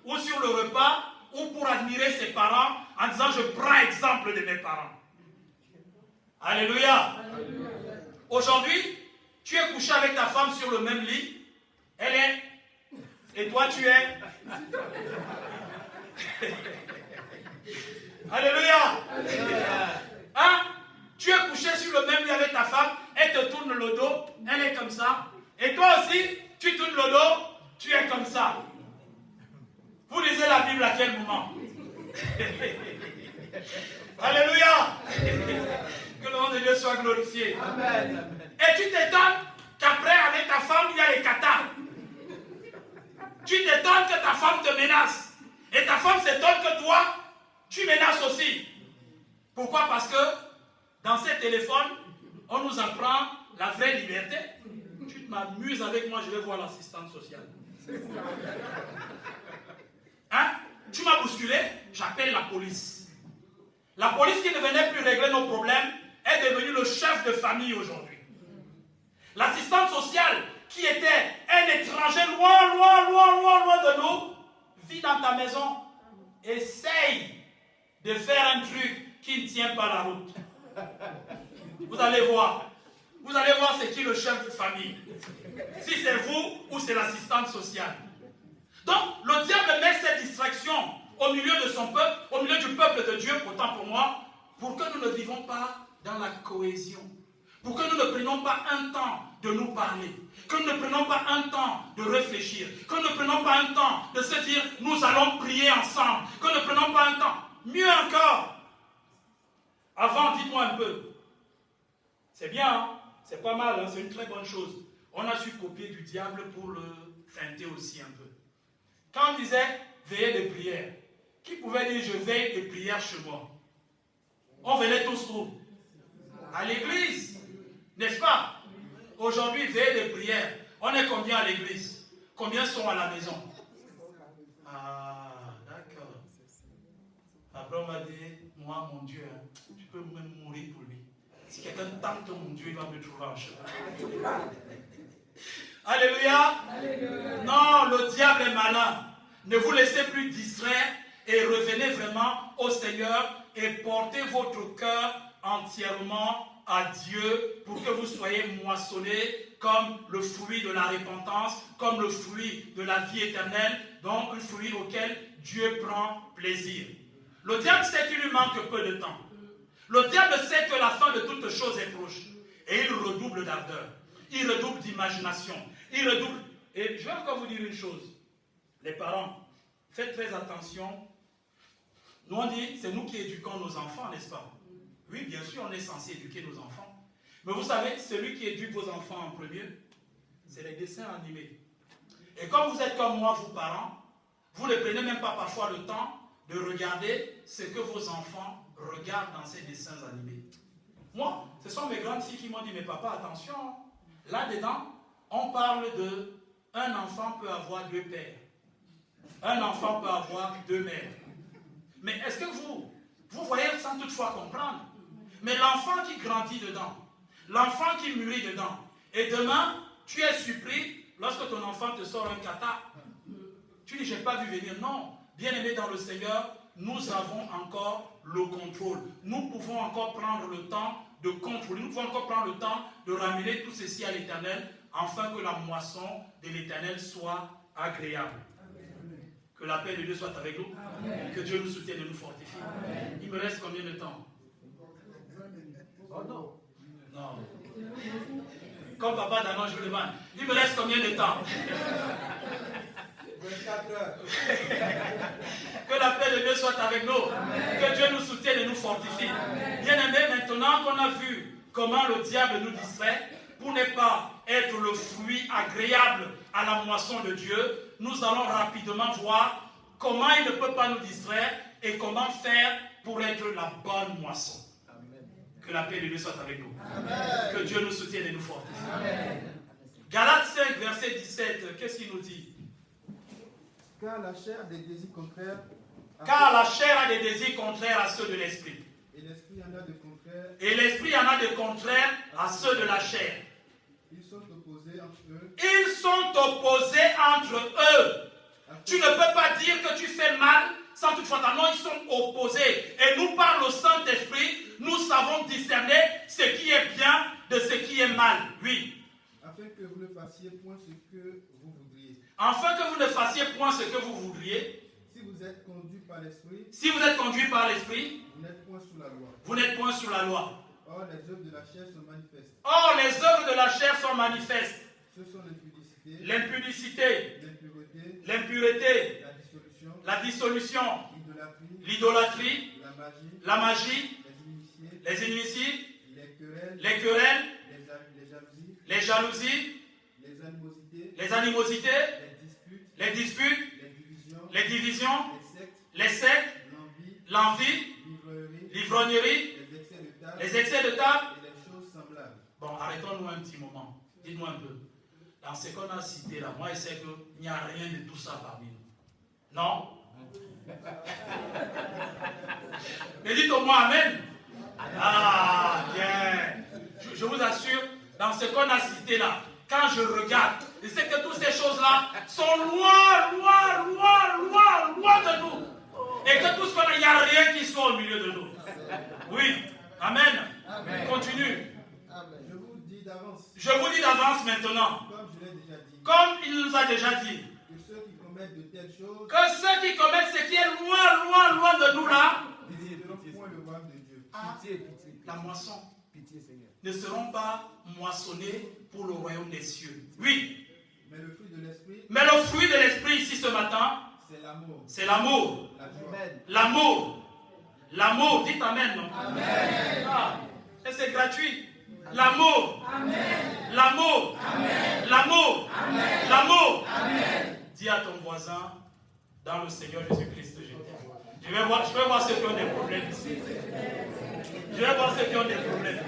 ou sur le repas, ou pour admirer ses parents, en disant je prends exemple de mes parents. Alléluia. Alléluia. Aujourd'hui, tu es couché avec ta femme sur le même lit, elle est, et toi tu es. Alléluia. Hein? Tu es couché sur le même lit avec ta femme, elle te tourne le dos, elle est comme ça. Et toi aussi, tu tournes le dos, tu es comme ça. Vous lisez la Bible à quel moment? Alléluia. Que le nom de Dieu soit glorifié. Amen. Et tu t'étonnes qu'après, avec ta femme, il y a les cathars. Tu t'étonnes que ta femme te menace. Et ta femme s'étonne que toi, tu menaces aussi. Pourquoi? Parce que dans ces téléphones, on nous apprend la vraie liberté. Tu m'amuses avec moi, je vais voir l'assistante sociale. Hein? Tu m'as bousculé, j'appelle la police. La police qui ne venait plus régler nos problèmes est devenue le chef de famille aujourd'hui. L'assistante sociale qui était un étranger loin de nous, vit dans ta maison, essaye de faire un truc qui ne tient pas la route. Vous allez voir c'est qui le chef de famille. Si c'est vous ou c'est l'assistante sociale. Donc, le diable met cette distraction au milieu de son peuple, au milieu du peuple de Dieu, autant pour moi, pour que nous ne vivons pas dans la cohésion. Pour que nous ne prenions pas un temps de nous parler. Que nous ne prenions pas un temps de réfléchir. Que nous ne prenions pas un temps de se dire, nous allons prier ensemble. Que nous ne prenions pas un temps. Mieux encore. Avant, dites-moi un peu. C'est bien, hein? C'est pas mal, hein? C'est une très bonne chose. On a su copier du diable pour le feinter aussi un peu. Quand on disait veiller de prière, qui pouvait dire je veille de prière chez moi? On venait tous où? À l'église, n'est-ce pas? Aujourd'hui, veille de prière, on est combien à l'église? Combien sont à la maison? Ah, d'accord. Après, on m'a dit, moi, mon Dieu, hein, tu peux même mourir pour lui. Si quelqu'un tente mon Dieu, il va me trouver en chemin. Alléluia. Alléluia. Non, le diable est malin. Ne vous laissez plus distraire et revenez vraiment au Seigneur et portez votre cœur entièrement à Dieu pour que vous soyez moissonnés comme le fruit de la repentance, comme le fruit de la vie éternelle, donc un fruit auquel Dieu prend plaisir. Le diable sait qu'il lui manque peu de temps. Le diable sait que la fin de toute chose est proche. Et il redouble d'ardeur. Il redouble d'imagination. Il redouble... Et je vais encore vous dire une chose. Les parents, faites très attention. Nous on dit, c'est nous qui éduquons nos enfants, n'est-ce pas? Oui, bien sûr, on est censé éduquer nos enfants. Mais vous savez, celui qui éduque vos enfants en premier, c'est les dessins animés. Et comme vous êtes comme moi, vous parents, vous ne prenez même pas parfois le temps de regarder ce que vos enfants regardent dans ces dessins animés. Moi, ce sont mes grandes filles qui m'ont dit, mais papa, attention, là-dedans, on parle de un enfant peut avoir 2 pères. Un enfant peut avoir 2 mères. Mais est-ce que vous voyez sans toutefois comprendre? Mais l'enfant qui grandit dedans, l'enfant qui mûrit dedans, et demain, tu es surpris lorsque ton enfant te sort un kata. Tu dis, je n'ai pas vu venir. Non, bien-aimé dans le Seigneur, nous avons encore le contrôle. Nous pouvons encore prendre le temps de contrôler. Nous pouvons encore prendre le temps de ramener tout ceci à l'Éternel, afin que la moisson de l'Éternel soit agréable. Amen. Que la paix de Dieu soit avec nous. Amen. Que Dieu nous soutienne et nous fortifie. Amen. Il me reste combien de temps? Oh non. Non. Comme papa Danon, je vous demande. Il me reste combien de temps? 24 heures. Que la paix de Dieu soit avec nous. Amen. Que Dieu nous soutienne et nous fortifie. Bien-aimés, maintenant qu'on a vu comment le diable nous distrait, pour ne pas être le fruit agréable à la moisson de Dieu, nous allons rapidement voir comment il ne peut pas nous distraire et comment faire pour être la bonne moisson. Amen. Que la paix de Dieu soit avec nous. Amen. Que Dieu nous soutienne et nous fortifie. Amen. Galates 5, verset 17, qu'est-ce qu'il nous dit? Car la chair a des désirs contraires. Car la chair a des désirs contraires à ceux de l'esprit. Et l'esprit en a de contraires. Et l'esprit en a de contraires à ceux de la chair. Ils sont opposés entre eux. Ils sont opposés entre eux. Tu ne peux pas dire que tu fais mal sans toutefois ta non, ils sont opposés. Et nous, par le Saint-Esprit, nous savons discerner ce qui est bien de ce qui est mal. Oui. Afin que vous ne fassiez point ce que vous voudriez. Afin que vous ne fassiez point ce que vous voudriez. Si vous êtes conduit par l'Esprit. Si vous êtes conduit par l'Esprit. Vous n'êtes point sous la loi. Vous n'êtes point sous la loi. Or, les œuvres de la chair sont manifestes. Or, les œuvres de la chair sont manifestes. Ce sont l'impudicité. L'impudicie. L'impureté. L'impureté. La dissolution. L'idolâtrie. La magie. Les inimitiés. Les querelles. Les jalousies. Les animosités. Les disputes. Les divisions. Les sectes. L'envie. L'ivrognerie. Les excès de table. Et les choses semblables. Bon, arrêtons-nous un petit moment. Dites-moi un peu. Dans ce qu'on a cité là, moi je sais qu'il n'y a rien de tout ça parmi nous. Non? Mais dites au moins Amen. Ah, bien. Je vous assure, dans ce qu'on a cité là, quand je regarde, je sais que toutes ces choses-là sont loin de nous. Et que tout ce qu'on a, il n'y a rien qui soit au milieu de nous. Oui. Amen. Amen. Continue. Amen. Je vous dis d'avance. Je vous dis d'avance maintenant. Comme je l'ai déjà dit. Comme il nous a déjà dit. Que ceux qui commettent de telles choses. Que ceux qui commettent ce qui est loin de nous là. Ne seront point le royaume de Dieu. Pitié. La moisson. Pitié, Seigneur. Ne seront pas moissonnés pour le royaume des cieux. Oui. Mais le fruit de l'esprit. Mais le fruit de l'esprit ici ce matin. C'est l'amour. C'est l'amour. L'amour. L'amour, dites Amen. Non? Amen. Ah, et c'est gratuit. L'amour. Amen. L'amour. Amen. L'amour. Amen. L'amour. Amen. Dis à ton voisin, dans le Seigneur Jésus-Christ, je t'aime. Je vais voir ceux qui ont des problèmes ici. Je vais voir ceux qui ont des problèmes.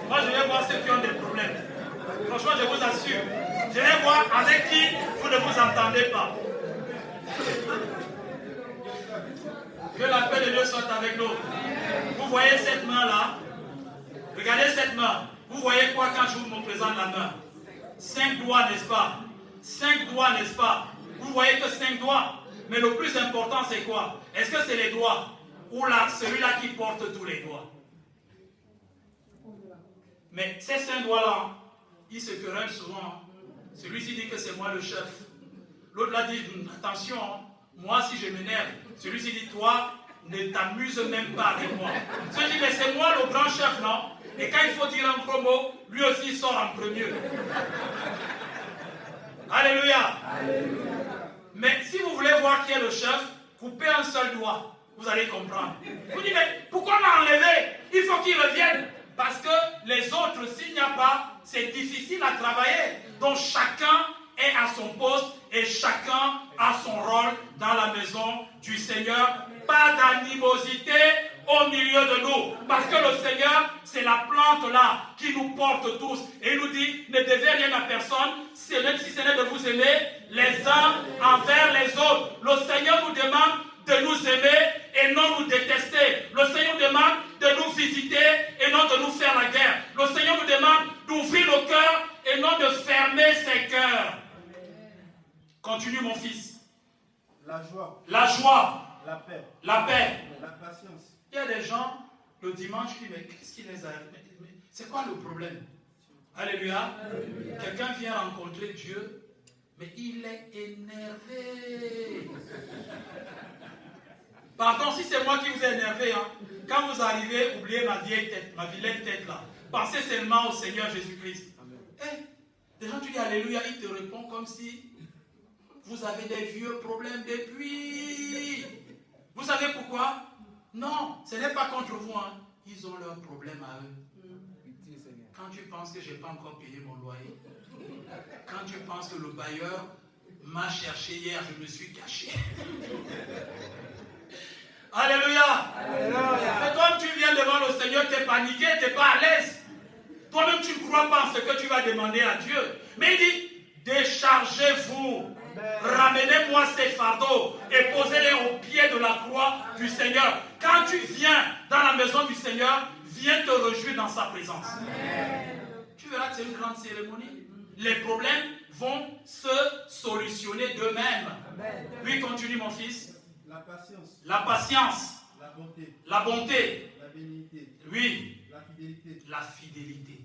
Moi, je vais voir ceux qui ont des problèmes. Franchement, je vous assure. Je vais voir avec qui vous ne vous entendez pas. Que la paix de Dieu soit avec nous. Vous voyez cette main-là? Regardez cette main. Vous voyez quoi quand je vous présente la main? 5 doigts, n'est-ce pas? 5 doigts, n'est-ce pas? Vous voyez que 5 doigts. Mais le plus important, c'est quoi? Est-ce que c'est les doigts? Ou là, celui-là qui porte tous les doigts? Mais ces 5 doigts-là, ils se querellent souvent. Celui-ci dit que c'est moi le chef. L'autre là dit, attention, moi si je m'énerve. Celui-ci dit, toi, ne t'amuse même pas avec moi. Celui dit, mais c'est moi le grand chef, non? Et quand il faut dire un gros mot, lui aussi il sort en premier. Alléluia. Alléluia. Mais si vous voulez voir qui est le chef, coupez un seul doigt. Vous allez comprendre. Vous dites, mais pourquoi on l'a enlevé? Il faut qu'il revienne. Parce que les autres, s'il n'y a pas, c'est difficile à travailler. Donc chacun est à son poste et chacun a son rôle dans la maison du Seigneur. Pas d'animosité au milieu de nous. Parce que le Seigneur, c'est la plante là qui nous porte tous. Et il nous dit, ne devez rien à personne, même si ce n'est de vous aimer les uns envers les autres. Le Seigneur nous demande de nous aimer et non nous détester. Le Seigneur nous demande de nous visiter et non de nous faire la guerre. Le Seigneur nous demande d'ouvrir nos cœurs et non de fermer ses cœurs. Continue mon fils. La joie. La joie. La paix. La paix. La patience. Il y a des gens, le dimanche, qui disent, mais qu'est-ce qui les arrive? C'est quoi le problème? Alléluia. Alléluia. Quelqu'un vient rencontrer Dieu, mais il est énervé. Pardon, si c'est moi qui vous ai énervé, hein, quand vous arrivez, oubliez ma vieille tête, ma vilaine tête là. Pensez seulement au Seigneur Jésus-Christ. Des gens, tu dis Alléluia, il te répond comme si vous avez des vieux problèmes depuis. Vous savez pourquoi? Non, ce n'est pas contre vous. Hein. Ils ont leurs problèmes à eux. Quand tu penses que je n'ai pas encore payé mon loyer, quand tu penses que le bailleur m'a cherché hier, je me suis caché. Alléluia. Alléluia. Mais toi, tu viens devant le Seigneur, tu es paniqué, tu n'es pas à l'aise. Toi-même, tu ne crois pas en ce que tu vas demander à Dieu. Mais il dit, déchargez-vous. Ramenez-moi ces fardeaux et posez-les au pied de la croix du Seigneur. Quand tu viens dans la maison du Seigneur, viens te réjouir dans sa présence. Amen. Tu verras que c'est une grande cérémonie. Les problèmes vont se solutionner d'eux-mêmes. Oui, continue mon fils. La patience. La patience. La bonté. La bonté. La bénignité. Oui. La fidélité. La fidélité.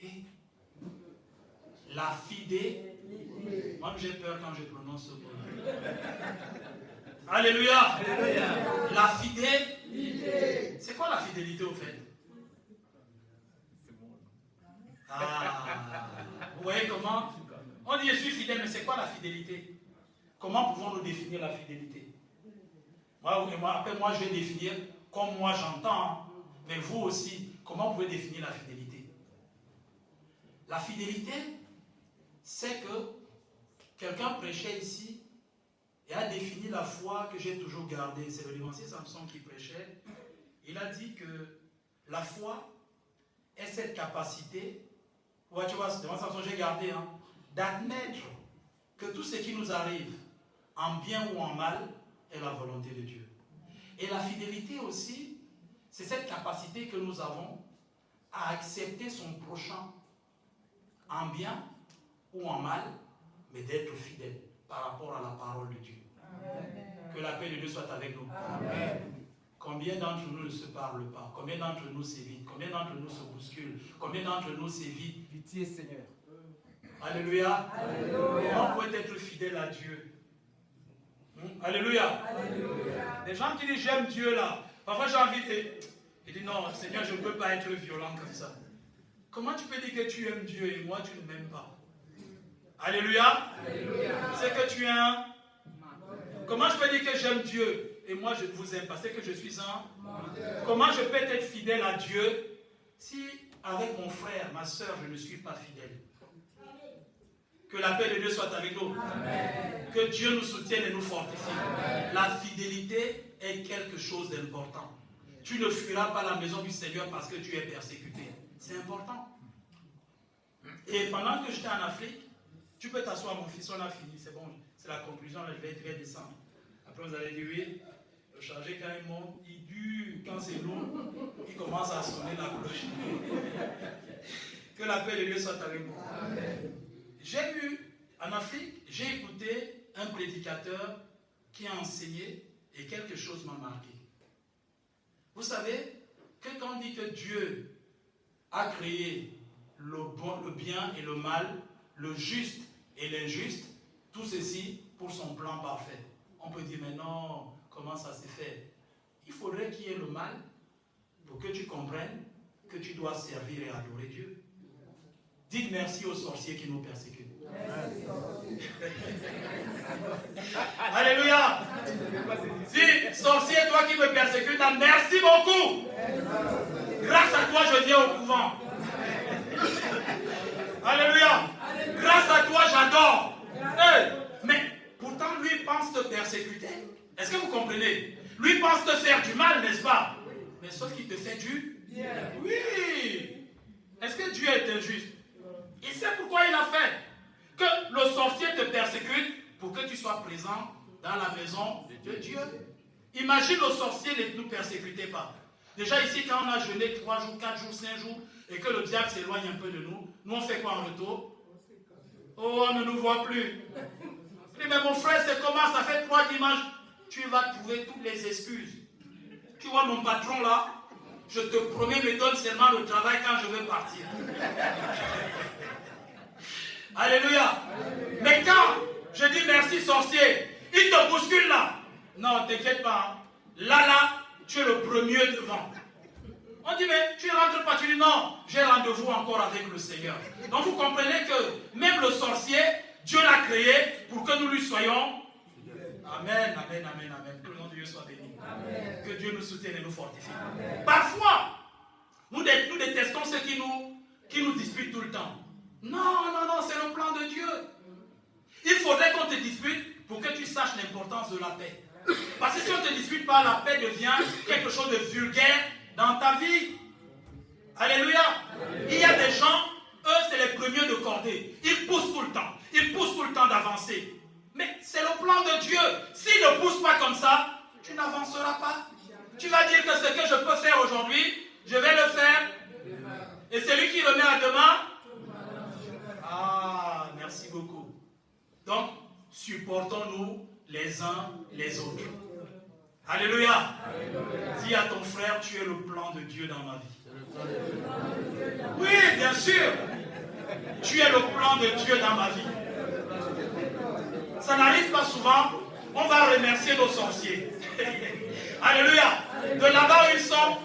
Et la fidélité. Moi, j'ai peur quand je prononce ce mot. Alléluia. Alléluia. La fidélité. C'est quoi la fidélité au fait? Vous voyez comment? On dit je suis fidèle, mais c'est quoi la fidélité? Comment pouvons-nous définir la fidélité? Après, moi, je vais définir comme moi j'entends. Mais vous aussi, comment vous pouvez définir la fidélité? La fidélité, c'est que quelqu'un prêchait ici et a défini la foi que j'ai toujours gardée. C'est le dévancier Samson qui prêchait. Il a dit que la foi est cette capacité, ouais, tu vois, c'est le dévancier Samson j'ai gardé, hein, d'admettre que tout ce qui nous arrive, en bien ou en mal, est la volonté de Dieu. Et la fidélité aussi, c'est cette capacité que nous avons à accepter son prochain en bien ou en mal, mais d'être fidèle par rapport à la parole de Dieu. Amen. Que la paix de Dieu soit avec nous. Amen. Combien d'entre nous ne se parlent pas? Combien d'entre nous s'évitent? Combien d'entre nous se bousculent? Combien d'entre nous s'évitent? Pitié, Seigneur. Alléluia. Alléluia. Comment on peut être fidèle à Dieu? Alléluia. Alléluia. Les gens qui disent j'aime Dieu là, parfois j'ai envie de... Il dit non, Seigneur, je ne peux pas être violent comme ça. Comment tu peux dire que tu aimes Dieu et moi tu ne m'aimes pas? Alléluia. Alléluia. C'est que tu es un... Comment je peux dire que j'aime Dieu et moi je ne vous aime pas? C'est que je suis un... Comment je peux être fidèle à Dieu si avec mon frère, ma soeur, je ne suis pas fidèle? Que la paix de Dieu soit avec nous. Amen. Que Dieu nous soutienne et nous fortifie. Amen. La fidélité est quelque chose d'important. Tu ne fuiras pas la maison du Seigneur parce que tu es persécuté. C'est important. Et pendant que j'étais en Afrique, tu peux t'asseoir, mon fils, on a fini, c'est bon, c'est la conclusion, là, je vais descendre. Après, vous allez dire oui, le chargé, quand il monte, il dure, quand c'est lourd, il commence à sonner la cloche. Que la paix de Dieu soit avec nous. Amen. J'ai eu, en Afrique, j'ai écouté un prédicateur qui a enseigné et quelque chose m'a marqué. Vous savez que quand on dit que Dieu a créé le bien et le mal, le juste et l'injuste, tout ceci pour son plan parfait. On peut dire, mais non, comment ça s'est fait? Il faudrait qu'il y ait le mal pour que tu comprennes que tu dois servir et adorer Dieu. Dites merci aux sorciers qui nous persécutent. Alléluia. Dis, sorcier, toi qui me persécutes, merci beaucoup. Grâce à toi, je viens au couvent. Alléluia. Grâce à toi, j'adore. Hey, mais pourtant, lui pense te persécuter. Est-ce que vous comprenez? Lui pense te faire du mal, n'est-ce pas? Mais sauf qu'il te fait du bien. Oui. Est-ce que Dieu est injuste? Il sait pourquoi il a fait que le sorcier te persécute pour que tu sois présent dans la maison de Dieu. Imagine le sorcier ne nous persécutait pas. Déjà ici, quand on a jeûné 3 jours, 4 jours, 5 jours, et que le diable s'éloigne un peu de nous, nous on fait quoi en retour? Oh, on ne nous voit plus. Mais mon frère, c'est comment? Ça fait 3 dimanches. Tu vas trouver toutes les excuses. Tu vois mon patron là? Je te promets, me donne seulement le travail quand je veux partir. Alléluia. Mais quand je dis merci sorcier, il te bouscule là. Non, t'inquiète pas. Là, tu es le premier devant. On dit, mais tu rentres pas, tu dis non, j'ai rendez-vous encore avec le Seigneur. Donc vous comprenez que même le sorcier, Dieu l'a créé pour que nous lui soyons. Amen, amen, amen, amen. Que le nom de Dieu soit béni. Amen. Que Dieu nous soutienne et nous fortifie. Amen. Parfois, nous détestons ceux qui nous disputent tout le temps. Non, c'est le plan de Dieu. Il faudrait qu'on te dispute pour que tu saches l'importance de la paix. Parce que si on ne te dispute pas, la paix devient quelque chose de vulgaire dans ta vie. Alléluia. Il y a des gens, eux, c'est les premiers de cordée. Ils poussent tout le temps. Ils poussent tout le temps d'avancer. Mais c'est le plan de Dieu. S'il ne pousse pas comme ça, tu n'avanceras pas. Tu vas dire que ce que je peux faire aujourd'hui, je vais le faire. Et celui qui remet à demain. Ah, merci beaucoup. Donc, supportons-nous les uns les autres. Alléluia. Alléluia. Dis à ton frère, tu es le plan de Dieu dans ma vie. Oui, bien sûr. Tu es le plan de Dieu dans ma vie. Ça n'arrive pas souvent. On va remercier nos sorciers. Alléluia. De là-bas où ils sont,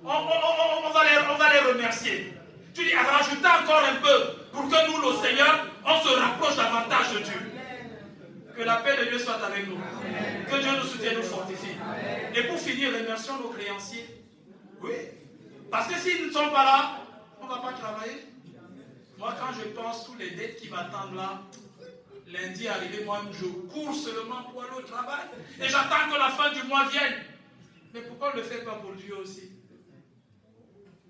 on va les remercier. Tu dis, rajoutez encore un peu pour que nous, le Seigneur, on se rapproche davantage de Dieu. Que la paix de Dieu soit avec nous. Amen. Que Dieu nous soutienne, nous fortifie. Amen. Et pour finir, remercions nos créanciers. Oui. Parce que s'ils ne sont pas là, on ne va pas travailler. Moi, quand je pense tous les dettes qui m'attendent là, lundi arrivé, moi, je cours seulement pour aller au travail. Et j'attends que la fin du mois vienne. Mais pourquoi on ne le fait pas pour Dieu aussi?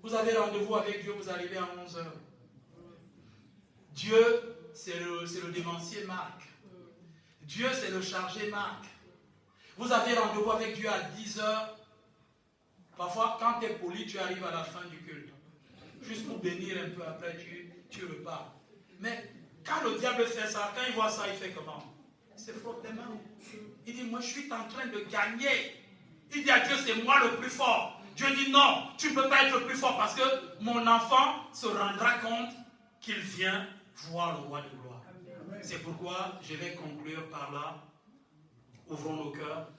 Vous avez rendez-vous avec Dieu, vous arrivez à 11h. Dieu, c'est le dévancier Marc. Dieu, c'est le chargé Marc. Vous avez rendez-vous avec Dieu à 10h. Parfois, quand tu es poli, tu arrives à la fin du culte. Juste pour bénir un peu, après tu repars. Mais quand le diable fait ça, quand il voit ça, il fait comment? Il se frotte les mains. Il dit, moi je suis en train de gagner. Il dit à Dieu, c'est moi le plus fort. Dieu dit, non, tu ne peux pas être le plus fort parce que mon enfant se rendra compte qu'il vient voir le roi de gloire. C'est pourquoi je vais conclure par là. Ouvrons nos cœurs,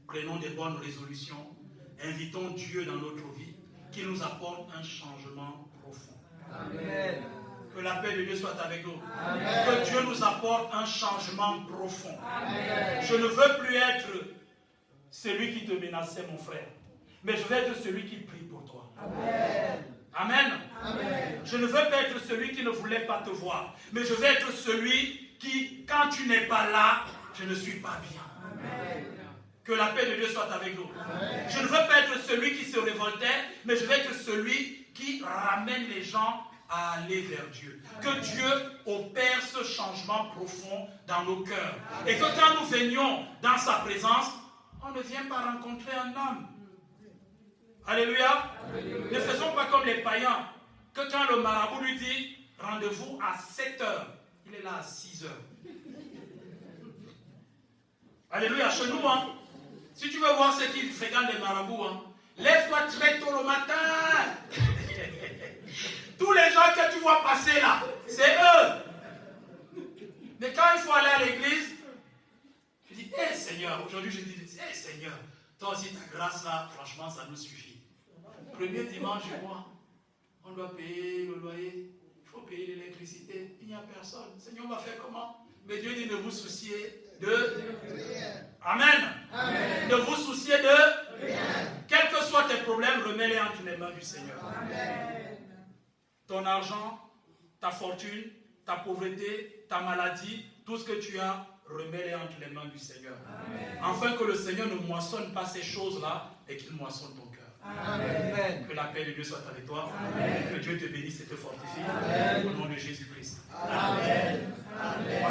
prenons des bonnes résolutions, invitons Dieu dans notre vie, qu'il nous apporte un changement profond. Amen. Que la paix de Dieu soit avec nous. Amen. Que Dieu nous apporte un changement profond. Amen. Je ne veux plus être celui qui te menaçait, mon frère, mais je veux être celui qui prie pour toi. Amen. Amen. Amen. Je ne veux pas être celui qui ne voulait pas te voir, mais je veux être celui qui, quand tu n'es pas là, je ne suis pas bien. Amen. Que la paix de Dieu soit avec nous. Amen. Je ne veux pas être celui qui se révoltait, mais je veux être celui qui ramène les gens à aller vers Dieu. Amen. Que Dieu opère ce changement profond dans nos cœurs. Amen. Et que quand nous venions dans sa présence, on ne vient pas rencontrer un homme. Alléluia. Alléluia. Ne faisons pas comme les païens, que quand le marabout lui dit rendez-vous à 7h, il est là à 6h. Alléluia. Chez nous, si tu veux voir ceux qui fréquentent les marabouts, lève-toi très tôt le matin. Tous les gens que tu vois passer là, c'est eux. Mais quand il faut aller à l'église, je dis, hé Seigneur, aujourd'hui je dis, hé Seigneur, toi aussi ta grâce là, franchement ça nous suffit. Premier dimanche du mois, on doit payer le loyer, il faut payer l'électricité, il n'y a personne. Seigneur, on va faire comment? Mais Dieu dit, ne vous souciez de rien. Amen. Amen. Ne vous souciez de rien. Quels que soient tes problèmes, remets-les entre les mains du Seigneur. Amen. Ton argent, ta fortune, ta pauvreté, ta maladie, tout ce que tu as, remets-les entre les mains du Seigneur. Amen. Afin que le Seigneur ne moissonne pas ces choses-là et qu'il moissonne ton cœur. Amen. Que la paix de Dieu soit avec toi. Amen. Que Dieu te bénisse et te fortifie. Amen. Au nom de Jésus-Christ. Amen. Amen.